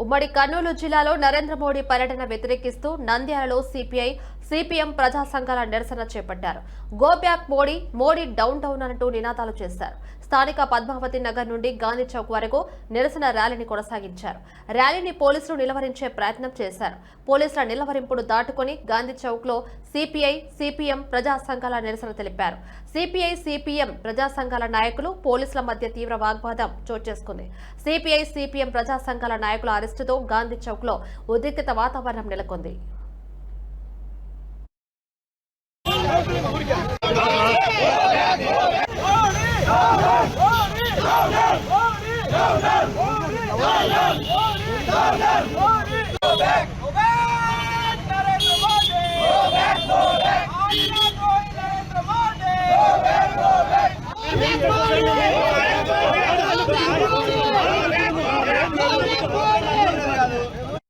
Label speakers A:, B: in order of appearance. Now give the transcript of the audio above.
A: ఉమ్మడి కర్నూలు జిల్లాలో నరేంద్ర మోడీ పర్యటన వ్యతిరేకిస్తూ నంద్యాలలో సిపిఐ సిపిఎం ప్రజా సంఘాల నిరసన చేపట్టారు. Go back Modi, Modi down down అంటూ నినాదాలు చేశారు. స్థానిక పద్మావతి నగర్ నుండి గాంధీ చౌక్ వరకు నిరసన ర్యాలీని కొనసాగించారు. ర్యాలీని పోలీసులు నిలువరించే ప్రయత్నం చేశారు. పోలీసుల నిలువరింపును దాటుకుని గాంధీ చౌక్ లో సిపిఐ సిపిఎం ప్రజా సంఘాల నిరసన తెలిపారు. సిపిఐ సిపిఎం ప్రజా సంఘాల నాయకులు పోలీసుల మధ్య తీవ్ర వాగ్వాదం చోటు చేసుకుంది. సిపిఐ సిపిఎం ప్రజా సంఘాల నాయకుల అరెస్టుతో గాంధీ చౌక్ లో ఉద్రిక్తత వాతావరణం నెలకొంది.
B: Modi!